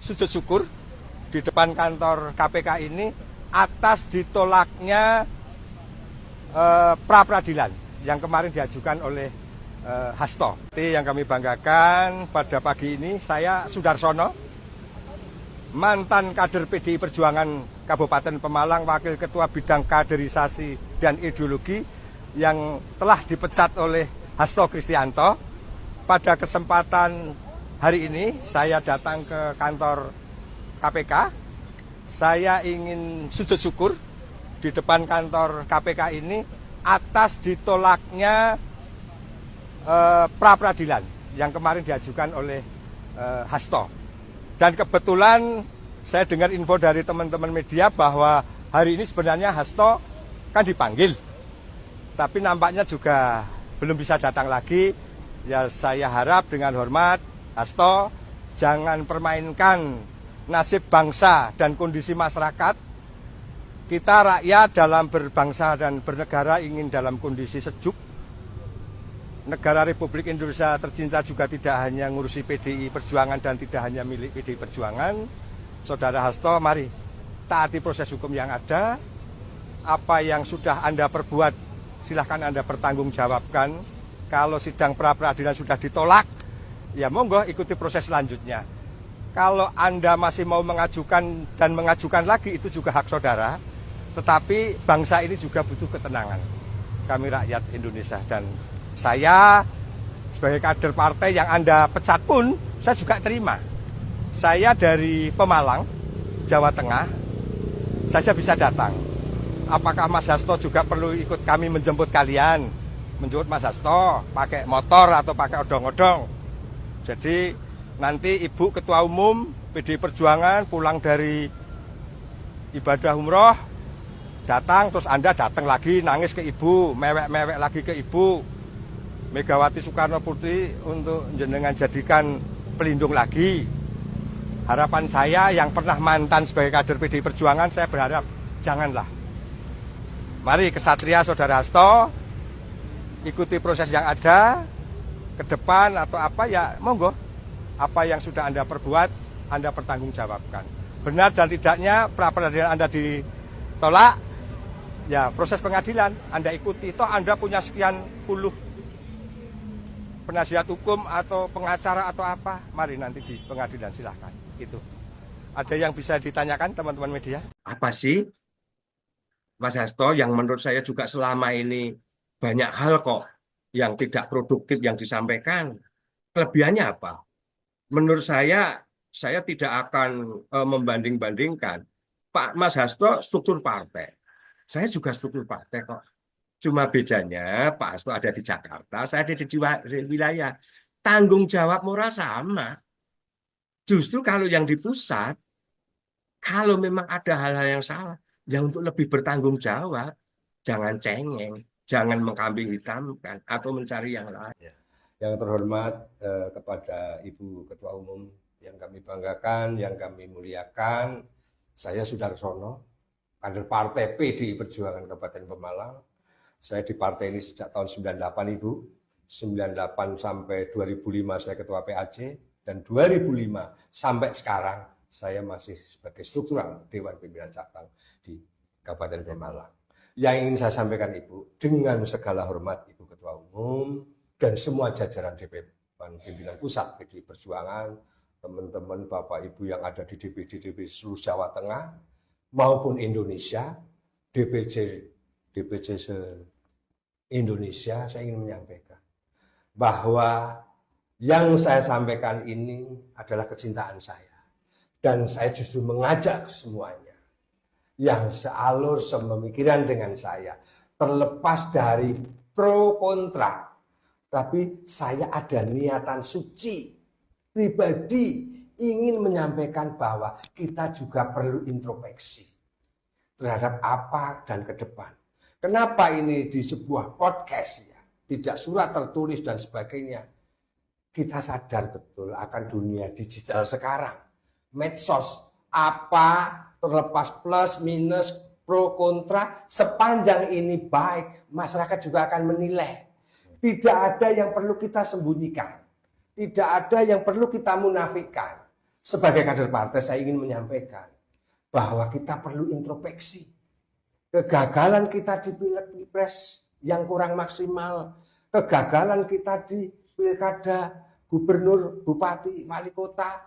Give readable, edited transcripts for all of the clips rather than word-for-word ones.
sujud syukur di depan kantor KPK ini atas ditolaknya pra peradilan yang kemarin diajukan oleh Hasto. Yang kami banggakan pada pagi ini, saya Sudarsono, mantan kader PDI Perjuangan Kabupaten Pemalang, Wakil Ketua Bidang Kaderisasi dan Ideologi yang telah dipecat oleh Hasto Kristianto. Pada kesempatan hari ini saya datang ke kantor KPK. Saya ingin sujud syukur di depan kantor KPK ini atas ditolaknya pra peradilan yang kemarin diajukan oleh Hasto. Dan kebetulan saya dengar info dari teman-teman media bahwa hari ini sebenarnya Hasto kan dipanggil, tapi nampaknya juga belum bisa datang lagi. Ya, saya harap dengan hormat, Hasto jangan permainkan nasib bangsa dan kondisi masyarakat. Kita rakyat dalam berbangsa dan bernegara ingin dalam kondisi sejuk. Negara Republik Indonesia tercinta juga tidak hanya ngurusi PDI Perjuangan dan tidak hanya milik PDI Perjuangan. Saudara Hasto, mari taati proses hukum yang ada. Apa yang sudah Anda perbuat, silahkan Anda pertanggungjawabkan. Kalau sidang pra peradilan sudah ditolak, ya monggo ikuti proses selanjutnya. Kalau Anda masih mau mengajukan dan mengajukan lagi, itu juga hak saudara. Tetapi bangsa ini juga butuh ketenangan. Kami rakyat Indonesia, dan saya sebagai kader partai yang Anda pecat pun, saya juga terima. Saya dari Pemalang, Jawa Tengah, saya bisa datang. Apakah Mas Hasto juga perlu ikut kami menjemput kalian? Menjemput Mas Hasto, pakai motor atau pakai odong-odong? Jadi nanti Ibu Ketua Umum PDI Perjuangan pulang dari ibadah umroh, datang, terus Anda datang lagi nangis ke Ibu, mewek-mewek lagi ke Ibu Megawati Soekarno Putri untuk jenengan jadikan pelindung lagi. Harapan saya yang pernah mantan sebagai kader PDI Perjuangan, saya berharap janganlah. Mari kesatria saudara Hasto, ikuti proses yang ada ke depan atau apa, ya monggo. Apa yang sudah Anda perbuat, Anda pertanggungjawabkan. Benar dan tidaknya pra peradilan Anda ditolak, ya proses pengadilan Anda ikuti. Toh Anda punya sekian puluh penasihat hukum atau pengacara atau apa, mari nanti di pengadilan, silahkan. Itu. Ada yang bisa ditanyakan teman-teman media? Apa sih Mas Hasto yang menurut saya juga selama ini banyak hal kok yang tidak produktif yang disampaikan? Kelebihannya apa? Menurut saya tidak akan membanding-bandingkan. Pak Mas Hasto struktur partai, saya juga struktur partai kok. Cuma bedanya Pak Hasto ada di Jakarta, saya ada di wilayah. Tanggung jawab moral sama. Justru kalau yang di pusat, kalau memang ada hal-hal yang salah, ya untuk lebih bertanggung jawab. Jangan cengeng, jangan mengkambing hitamkan atau mencari yang lain. Yang terhormat kepada Ibu Ketua Umum yang kami banggakan, yang kami muliakan, saya Sudarsono, kader partai PDI Perjuangan Kabupaten Pemalang. Saya di partai ini sejak tahun 98, Ibu. 98 sampai 2005 saya Ketua PAC, dan 2005 sampai sekarang saya masih sebagai struktural Dewan Pimpinan Cabang di Kabupaten Pemalang. Yang ingin saya sampaikan, Ibu, dengan segala hormat Ibu Ketua Umum dan semua jajaran Dewan Pimpinan Pusat PDI Perjuangan, teman-teman Bapak Ibu yang ada di DPD seluruh Jawa Tengah maupun Indonesia, DPC se-Indonesia, saya ingin menyampaikan bahwa yang saya sampaikan ini adalah kecintaan saya. Dan saya justru mengajak semuanya yang sealur sepemikiran dengan saya, terlepas dari pro kontra, tapi saya ada niatan suci pribadi ingin menyampaikan bahwa kita juga perlu introspeksi terhadap apa dan ke depan. Kenapa ini di sebuah podcast ya, tidak surat tertulis dan sebagainya. Kita sadar betul akan dunia digital sekarang. Medsos, apa terlepas plus, minus, pro, kontra, sepanjang ini baik, masyarakat juga akan menilai. Tidak ada yang perlu kita sembunyikan. Tidak ada yang perlu kita munafikan. Sebagai kader partai saya ingin menyampaikan bahwa kita perlu introspeksi. Kegagalan kita di Pilpres yang kurang maksimal, kegagalan kita di pilkada, gubernur, bupati, wali kota,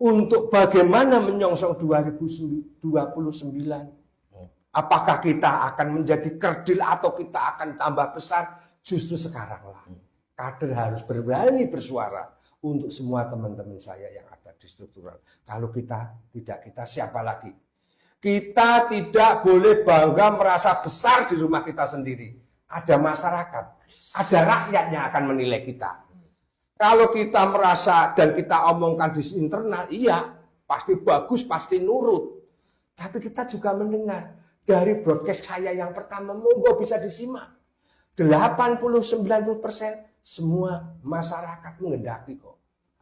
untuk bagaimana menyongsong 2029. Apakah kita akan menjadi kerdil atau kita akan tambah besar? Justru sekaranglah kader harus berani bersuara untuk semua teman-teman saya yang ada di struktural. Kalau kita tidak, kita siapa lagi? Kita tidak boleh bangga merasa besar di rumah kita sendiri. Ada masyarakat, ada rakyat yang akan menilai kita. Kalau kita merasa dan kita omongkan di internal, iya, pasti bagus, pasti nurut. Tapi kita juga mendengar dari broadcast saya yang pertama, monggo bisa disimak. 80-90% semua masyarakat mengendaki kok.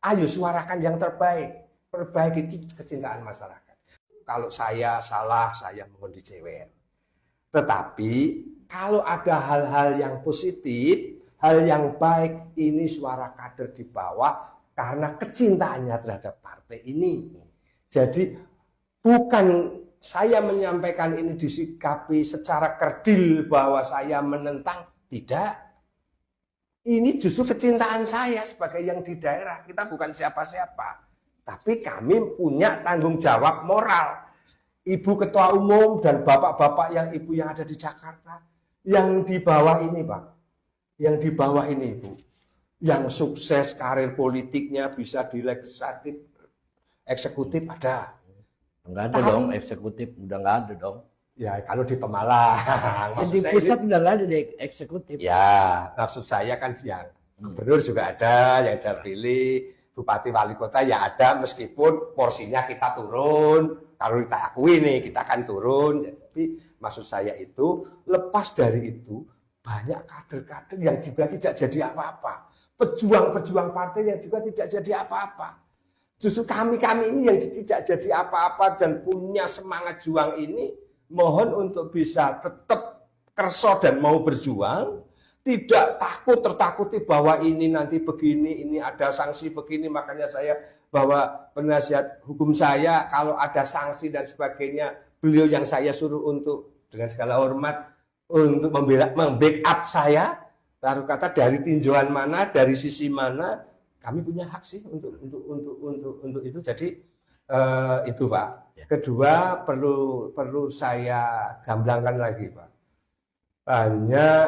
Ayo suarakan yang terbaik. Perbaiki itu kecintaan masyarakat. Kalau saya salah, saya mohon dijewer. Tetapi kalau ada hal-hal yang positif, hal yang baik, ini suara kader di bawah karena kecintaannya terhadap partai ini. Jadi bukan saya menyampaikan ini disikapi secara kerdil bahwa saya menentang, tidak. Ini justru kecintaan saya sebagai yang di daerah. Kita bukan siapa-siapa. Tapi kami punya tanggung jawab moral. Ibu ketua umum dan bapak-bapak yang ibu yang ada di Jakarta. Yang di bawah ini Pak. Yang di bawah ini Ibu. Yang sukses karir politiknya bisa di legislatif, eksekutif ada. Enggak ada dong, eksekutif udah enggak ada dong. Ya kalau di Pemalang. Di pusat udah enggak ada di eksekutif. Ya, maksud saya kan yang gubernur juga ada, yang terpilih, bupati wali kota ya ada, meskipun porsinya kita turun. Kalau kita akui nih, kita akan turun. Tapi maksud saya itu, lepas dari itu, banyak kader-kader yang juga tidak jadi apa-apa. Pejuang-pejuang partai yang juga tidak jadi apa-apa. Justru kami-kami ini yang tidak jadi apa-apa dan punya semangat juang ini, mohon untuk bisa tetap kerso dan mau berjuang, tidak tertakuti bahwa ini nanti begini, ini ada sanksi begini, makanya saya bahwa penasihat hukum saya kalau ada sanksi dan sebagainya, beliau yang saya suruh untuk dengan segala hormat untuk membackup saya, taruh kata dari tinjauan mana, dari sisi mana, kami punya hak sih untuk itu. Jadi itu Pak. Kedua perlu saya gamblangkan lagi Pak. Banyak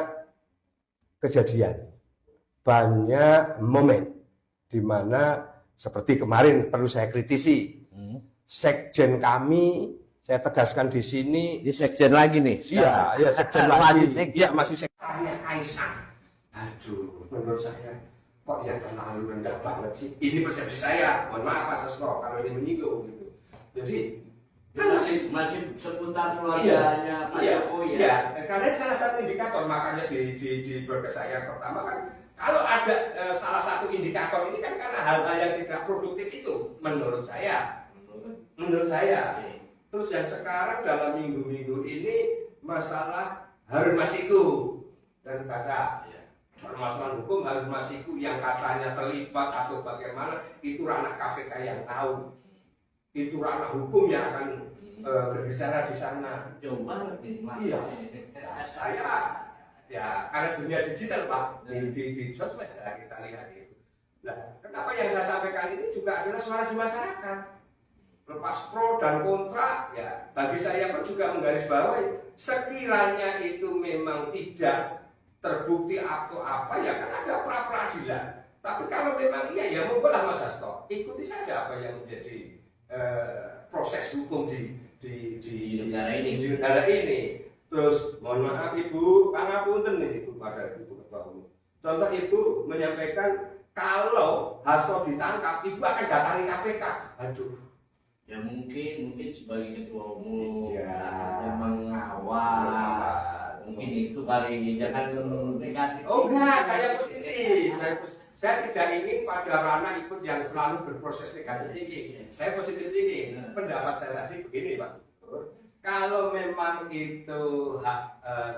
kejadian, banyak momen di mana seperti kemarin perlu saya kritisi. Sekjen kami, saya tegaskan di sini. Di sekjen lagi nih. Iya, sekjen lagi. Iya, masih sekjen. Saya Kaisang. Aduh, menurut saya kok yang terlalu rendah banget sih. Ini persepsi saya. Mohon maaf Pak Sesko kalau ini menyinggung gitu. Jadi masih seputar keluarganya Pak Jokowi ya. Iya, karena salah satu indikator makanya di broadcast saya pertama kan kalau ada salah satu indikator ini kan karena hal-hal yang tidak produktif itu menurut saya. Terus yang sekarang dalam minggu-minggu ini masalah Harun Masiku dan kata permasalahan hukum Harun Masiku yang katanya terlibat atau bagaimana itu ranah KPK yang tahu. Itu ranah hukum yang akan berbicara di sana. Coba lebih Iya. Saya ya karena dunia digital Pak di sosmed ya, kita lihat itu. Nah, kenapa yang saya sampaikan ini juga adalah suara di masyarakat. Lepas pro dan kontra, ya bagi saya pun juga menggarisbawahi sekiranya itu memang tidak terbukti atau apa ya kan ada pra peradilan. Tapi kalau memang iya ya monggo lah Mas Hasto, ikuti saja apa yang menjadi proses hukum di negara ini. Terus mohon maaf Ibu, pangapunten nih Ibu pada Ibu Ketua Umum. Contoh Ibu menyampaikan kalau Hasto ditangkap, Ibu akan datangi KPK. Aduh. Ya mungkin sebagai ketua umum Ya. mengawal. Mungkin itu kali ini jangan negatif. Oh enggak, saya positif. Saya tidak ingin pada ranah ikut yang selalu berproses negatif ini. Saya positif ini. Pendapat saya tadi begini Pak. Kalau memang itu hak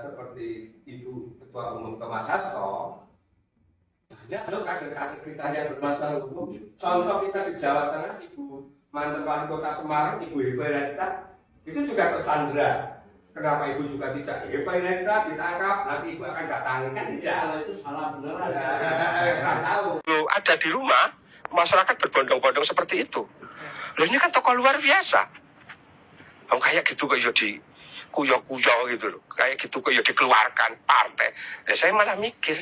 seperti Ibu Ketua Umum Thomas Hasto, banyak loh kader-kader kita yang bermasalah hukum. Contoh kita di Jawa Tengah, Ibu mantan wali kota Semarang, Ibu Eva Renata, itu juga tersandra. Kenapa Ibu juga tidak? Eva Renata ditangkap, nanti Ibu akan datangi. Kan tidak. Kalau itu salah beneran. Nggak tahu. Ada di rumah, masyarakat berbondong-bondong seperti itu. Loh ini kan tokoh luar biasa. Kayak gitu kok ya di kuyo-kuyo gitu loh. Kayak gitu kok ya dikeluarkan partai. Saya malah mikir,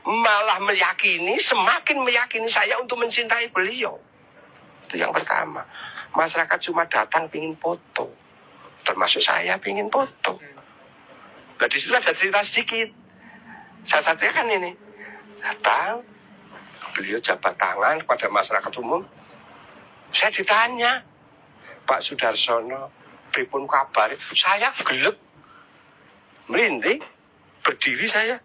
malah meyakini, semakin meyakini saya untuk mencintai beliau. Itu yang pertama. Masyarakat cuma datang pingin foto. Termasuk saya pingin foto. Nah di situ ada cerita sedikit. Saya kan ini. Datang, beliau jabat tangan kepada masyarakat umum. Saya ditanya, Pak Sudarsono, pripun kabar? Saya gelek, merinding, berdiri saya.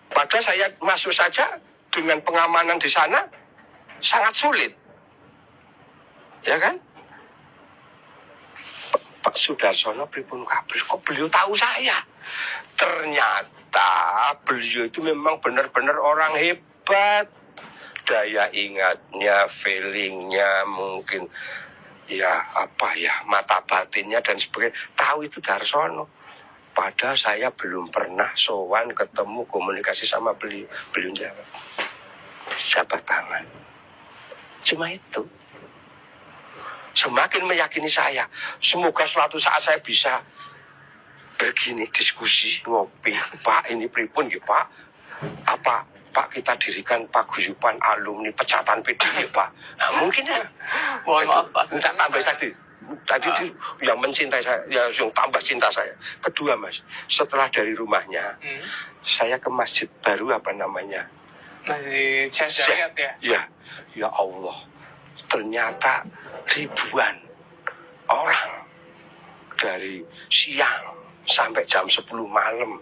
Padahal saya masuk saja dengan pengamanan di sana sangat sulit, ya kan? Pak Sudarsono, pripun kabar? Kok beliau tahu saya? Ternyata beliau itu memang benar-benar orang hebat. Daya ingatnya, feelingnya, mungkin ya mata batinnya dan sebagainya. Tahu itu Darsono. Padahal saya belum pernah sowan, ketemu, komunikasi sama beliau. Beliau jawab, jabat tangan. Cuma itu. Semakin meyakini saya. Semoga suatu saat saya bisa begini diskusi, ngopi. Pak, ini pripun ya Pak? Pak, kita dirikan paguyuban alumni pecatan PD ya Pak. Nah, mungkin ya. Mohon maaf Pak. Minta tambah tadi yang mencintai saya, yang tambah cinta saya. Kedua Mas, setelah dari rumahnya, saya ke masjid baru apa namanya? Masjid Syariat ya? Ya Allah. Ternyata ribuan orang dari siang sampai jam 10 malam.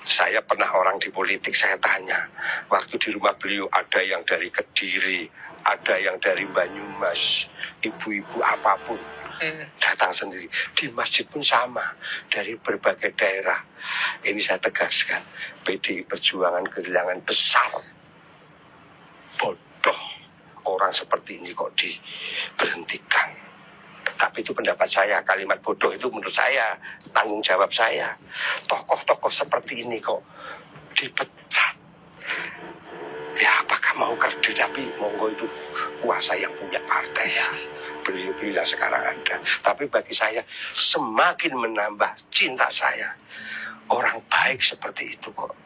Saya pernah orang di politik, saya tanya. Waktu di rumah beliau ada yang dari Kediri, ada yang dari Banyumas, ibu-ibu apapun. Datang sendiri. Di masjid pun sama. Dari berbagai daerah. Ini saya tegaskan. PDI Perjuangan kehilangan besar. Bodoh. Orang seperti ini kok diberhentikan. Tapi itu pendapat saya, kalimat bodoh itu menurut saya, tanggung jawab saya. Tokoh-tokoh seperti ini kok dipecat. Ya apakah mau kerja, tapi monggo itu kuasa yang punya partai ya. Beliau bilang sekarang ada. Tapi bagi saya semakin menambah cinta saya. Orang baik seperti itu kok